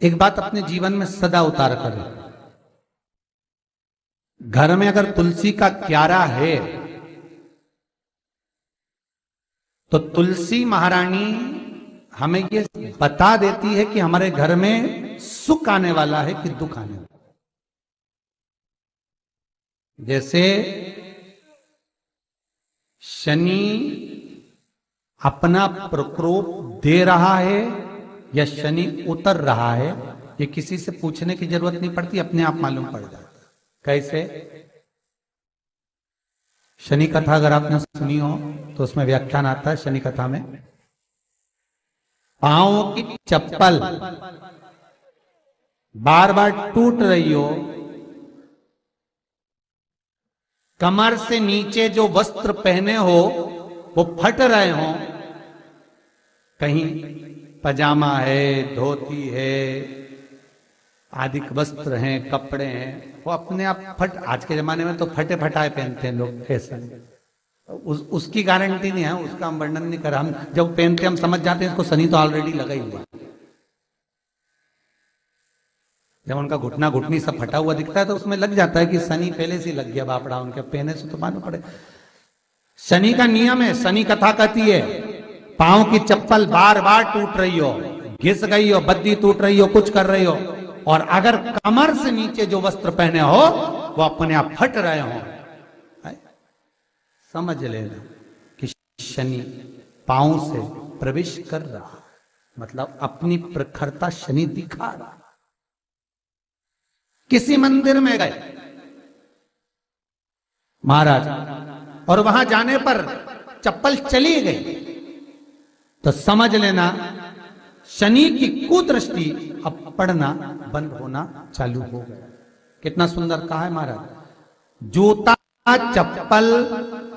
एक बात अपने जीवन में सदा उतार करें, घर में अगर तुलसी का क्यारा है तो तुलसी महारानी हमें ये बता देती है कि हमारे घर में सुख आने वाला है कि दुख आने वाला है। जैसे शनि अपना प्रकोप दे रहा है या शनि उतर रहा है, ये किसी से पूछने की जरूरत नहीं पड़ती, अपने आप मालूम पड़ जाता। कैसे? शनि कथा अगर आपने सुनी हो तो उसमें व्याख्यान आता है शनि कथा में, पांव की चप्पल बार बार टूट रही हो, कमर से नीचे जो वस्त्र पहने हो वो फट रहे हो, कहीं पजामा है, धोती है, आदि वस्त्र हैं, कपड़े हैं, वो अपने आप फट, आज के जमाने में तो फटे फटाए पहनते हैं लोग, फैशन। उसकी गारंटी नहीं है, उसका हम वर्णन नहीं कर रहा। हम जब पहनते हम समझ जाते हैं इसको शनि तो ऑलरेडी लगा ही हुआ। जब उनका घुटना घुटनी सब फटा हुआ दिखता है तो उसमें लग जाता है कि शनि पहले से लग गया बापड़ा, उनके पहने से तो मालूम पड़े। शनि का नियम है, शनि कथा कहती है पांव की चप्पल बार बार टूट रही हो, घिस गई हो, बद्दी टूट रही हो, कुछ कर रही हो, और अगर कमर से नीचे जो वस्त्र पहने हो वो अपने आप फट रहे हो, समझ लेना कि शनि पांव से प्रवेश कर रहा, मतलब अपनी प्रखरता शनि दिखा रहा। किसी मंदिर में गए महाराज और वहां जाने पर चप्पल चली गई तो समझ लेना शनि की कुदृष्टि अब पड़ना बंद होना चालू हो गया। कितना सुंदर कहा है महाराज। जूता चप्पल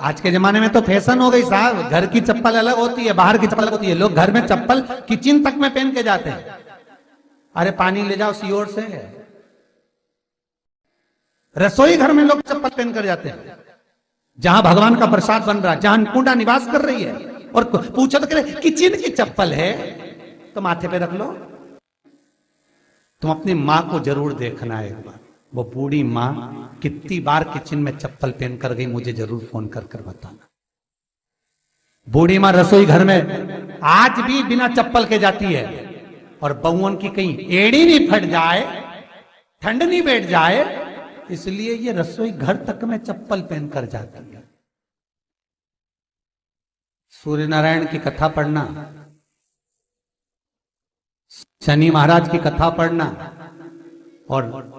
आज के जमाने में तो फैशन हो गई साहब, घर की चप्पल अलग होती है, बाहर की चप्पल अलग होती है। लोग घर में चप्पल किचन तक में पहन के जाते हैं। अरे पानी ले जाओ सियोर से, रसोई घर में लोग चप्पल पहन कर जाते हैं, जहां भगवान का प्रसाद बन रहा है, जहां अन्नपूर्णा निवास कर रही है, और पूछो तो कह किचन की चप्पल है तो माथे पे रख लो। तुम अपनी मां को जरूर देखना है एक बार, वो बूढ़ी मां कितनी बार किचन में चप्पल पहन कर गई, मुझे जरूर फोन कर कर बताना। बूढ़ी मां रसोई घर में आज भी बिना चप्पल के जाती है, और बहुओं की कहीं एड़ी नहीं फट जाए, ठंड नहीं बैठ जाए, इसलिए ये रसोई घर तक में चप्पल पहन कर जाती है। सूर्य नारायण की कथा पढ़ना, शनि महाराज की कथा पढ़ना, और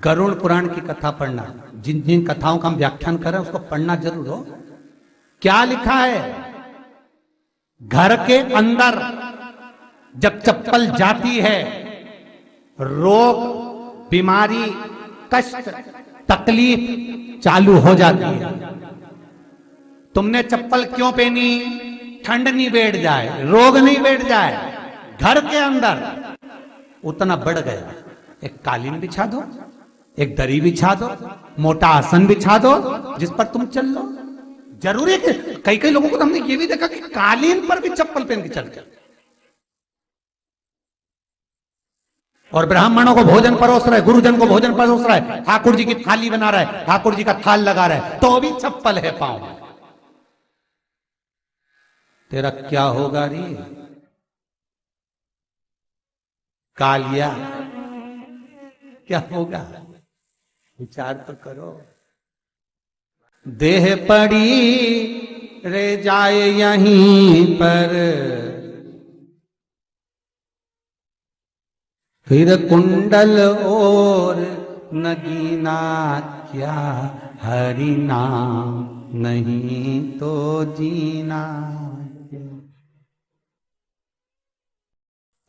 गरुड़ पुराण की कथा पढ़ना, जिन जिन कथाओं का हम व्याख्यान कर रहे हैं उसको पढ़ना जरूर हो। क्या लिखा है? घर के अंदर जब चप्पल जाती है, रोग, बीमारी, कष्ट, तकलीफ चालू हो जाती है। तुमने चप्पल क्यों पहनी? ठंड नहीं बैठ जाए, रोग नहीं बैठ जाए। घर के अंदर उतना बढ़ गया, एक कालीन बिछा दो, एक दरी बिछा दो, मोटा आसन बिछा दो, जिस पर तुम चल लो। जरूरी है कि कई कई लोगों को तो हमने ये भी देखा कि कालीन पर भी चप्पल पहन के चलते, और ब्राह्मणों को भोजन परोस रहा है, गुरुजन को भोजन परोस रहा है, ठाकुर जी की थाली बना रहा है, ठाकुर जी का थाल लगा रहा है, तो भी चप्पल है पांव में। तेरा क्या होगा रे कालिया, क्या होगा? विचार तो करो। देह पड़ी रे जाए यहीं पर, फिर कुंडल और नगीना, क्या हरि नाम नहीं तो जीना।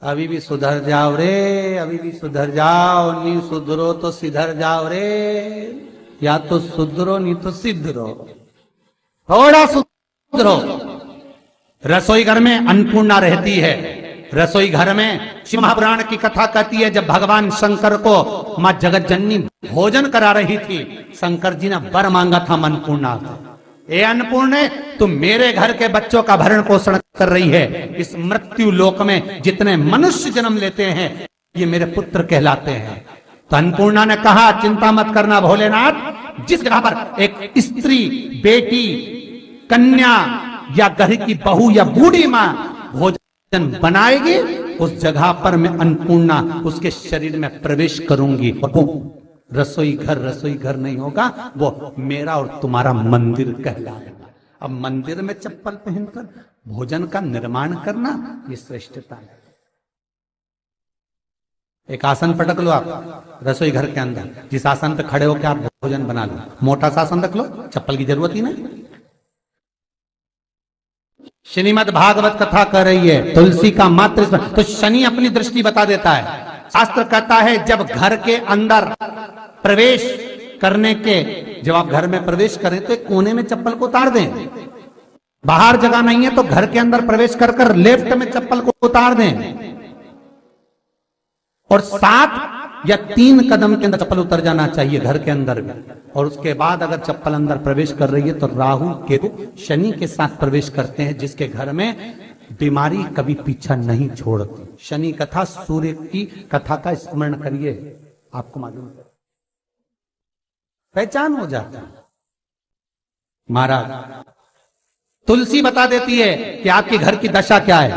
अभी भी सुधर जाओ रे, अभी भी सुधर जाओ, नहीं सुधरो तो सिधर जाओ रे, या तो सुधरो नहीं तो सिद्धरो, थोड़ा सुधरो। रसोई घर में अन्नपूर्णा रहती है, रसोई घर में शिव महापुराण की कथा कहती है जब भगवान शंकर को मां जगत जननी भोजन करा रही थी, शंकर जी ने वर मांगा था अन्नपूर्णा से, ए अन्नपूर्णे, तुम मेरे घर के बच्चों का भरण पोषण कर रही है। इस मृत्यु लोक में जितने मनुष्य जन्म लेते हैं ये मेरे पुत्र कहलाते हैं। तो अन्नपूर्णा ने कहा, चिंता मत करना भोलेनाथ, जिस जगह पर एक स्त्री, बेटी, कन्या या घर की बहू या बूढ़ी मां भोजन बनाएगी, उस जगह पर मैं अन्नपूर्णा उसके शरीर में प्रवेश करूंगी। वो रसोई घर नहीं होगा, वो मेरा और तुम्हारा मंदिर कहलाएगा। अब मंदिर में चप्पल पहनकर भोजन का निर्माण करना ये श्रेष्ठता है। एक आसन पटक लो आप रसोई घर के अंदर, जिस आसन पे खड़े होकर आप भोजन बना लो। मोटा सा आसन रख लो, चप्पल की जरूरत ही नहीं। श्रीमद् भागवत कथा कर रही है, तुलसी का मात्र तो शनि अपनी दृष्टि बता देता है। शास्त्र कहता है जब घर के अंदर प्रवेश करने के, जब आप घर में प्रवेश करें तो एक कोने में चप्पल को उतार दें। बाहर जगह नहीं है तो घर के अंदर प्रवेश कर कर लेफ्ट में चप्पल को उतार दें और 7 या 3 कदम के अंदर चप्पल उतर जाना चाहिए घर के अंदर में। और उसके बाद अगर चप्पल अंदर प्रवेश कर रही है तो राहु केतु शनि के साथ प्रवेश करते हैं, जिसके घर में बीमारी कभी पीछा नहीं छोड़ती। शनि कथा, सूर्य की कथा का स्मरण करिए, आपको मालूम है, पहचान हो जाता है। महाराज तुलसी बता देती है कि आपके घर की दशा क्या है।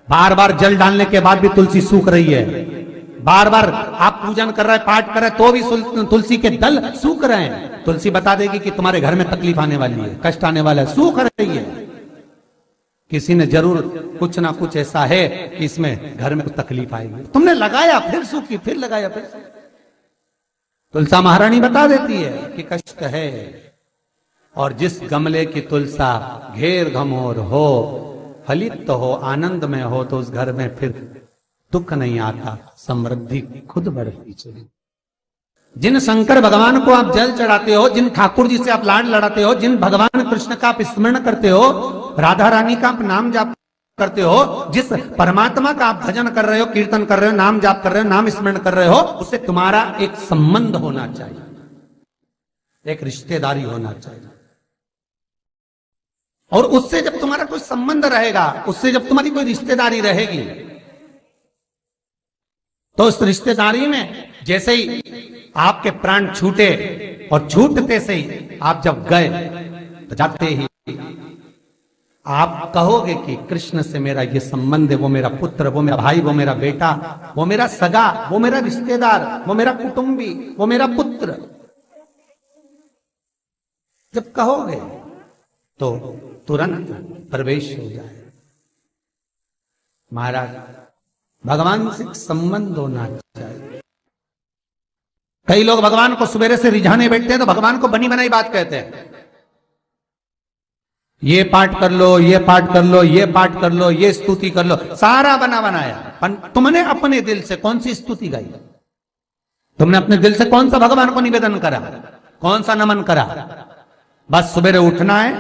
बार बार जल डालने के बाद भी तुलसी सूख रही है, बार बार आप पूजन कर रहे हैं, पाठ कर रहे हैं तो भी तुलसी के दल सूख रहे हैं। तुलसी बता देगी कि तुम्हारे घर में तकलीफ आने वाली है, कष्ट आने वाला है, सूख रही है। किसी ने जरूर कुछ ना कुछ ऐसा है कि इसमें घर में कुछ तकलीफ आएगी, तुमने लगाया फिर सूखी, फिर लगाया फिर। तुलसा महारानी बता देती है कि कष्ट है। और जिस गमले की तुलसा घेर घमोर हो, फलित तो हो, आनंद में हो, तो उस घर में फिर दुख नहीं आता, समृद्धि खुद बढ़ती चली। जिन शंकर भगवान को आप जल चढ़ाते हो, जिन ठाकुर जी से आप लाड लड़ाते हो, जिन भगवान कृष्ण का आप स्मरण करते हो, राधा रानी का आप नाम जाप करते हो, जिस परमात्मा का आप भजन कर रहे हो, कीर्तन कर रहे हो, नाम जाप कर रहे हो, नाम स्मरण कर रहे हो, उससे तुम्हारा एक संबंध होना चाहिए, एक रिश्तेदारी होना चाहिए। और उससे जब तुम्हारा कोई संबंध रहेगा, उससे जब तुम्हारी कोई रिश्तेदारी रहेगी, तो उस रिश्तेदारी में जैसे ही आपके प्राण छूटे और छूटते से ही आप जब गए तो जाते ही आप कहोगे कि कृष्ण से मेरा ये संबंध है, वो मेरा पुत्र, वो मेरा भाई, वो मेरा बेटा, वो मेरा सगा, वो मेरा रिश्तेदार, वो मेरा कुटुंबी, वो मेरा पुत्र। जब कहोगे तो तुरंत प्रवेश हो जाए। महाराज भगवान से संबंध होना चाहिए। कई लोग भगवान को सवेरे से रिझाने बैठते हैं तो भगवान को बनी बनाई बात कहते हैं। ये पाठ कर लो, ये पाठ कर लो, ये पाठ कर लो, ये स्तुति कर लो, सारा बना बनाया। तुमने अपने दिल से कौन सी स्तुति गाई? तुमने अपने दिल से कौन सा भगवान को निवेदन करा, कौन सा नमन करा? बस सवेरे उठना है,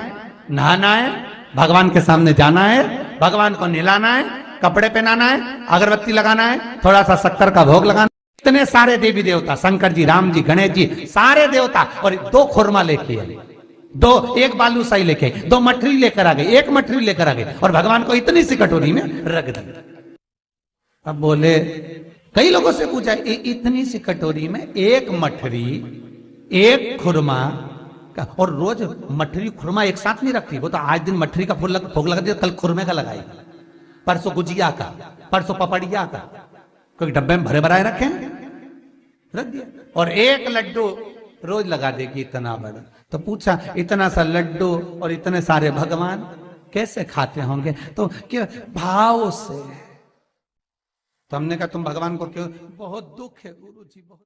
नहाना है, भगवान के सामने जाना है, भगवान को नहलाना है, कपड़े पहनाना है, अगरबत्ती लगाना है, थोड़ा सा शक्कर का भोग लगाना। इतने सारे देवी देवता, शंकर जी, राम जी, गणेश जी, सारे देवता, और 2 खुरमा लेके आए, 1 बालूशाही लेके आई, 2 मठरी लेकर आ गई, 1 मठरी लेकर आ गई, और भगवान को इतनी सी कटोरी में रख दी। अब बोले, कई लोगों से पूछा, इतनी सी कटोरी में 1 मठरी, 1 खुरमा, और रोज मठरी खुरमा एक साथ नहीं रखती। वो तो आज दिन मठरी का भोग लगा दिया, कल खुरमे का लगाएगी, परसों गुजिया का, परसों पपड़िया का, कोई डब्बे में भरे भराए रखे, रख दिया। और 1 लड्डू रोज लगा देगी, इतना बड़ा। तो पूछा, इतना सा लड्डू और इतने सारे भगवान कैसे खाते होंगे? तो क्यों? भाव से। तो हमने कहा तुम भगवान को क्यों? बहुत दुख है गुरु जी, बहुत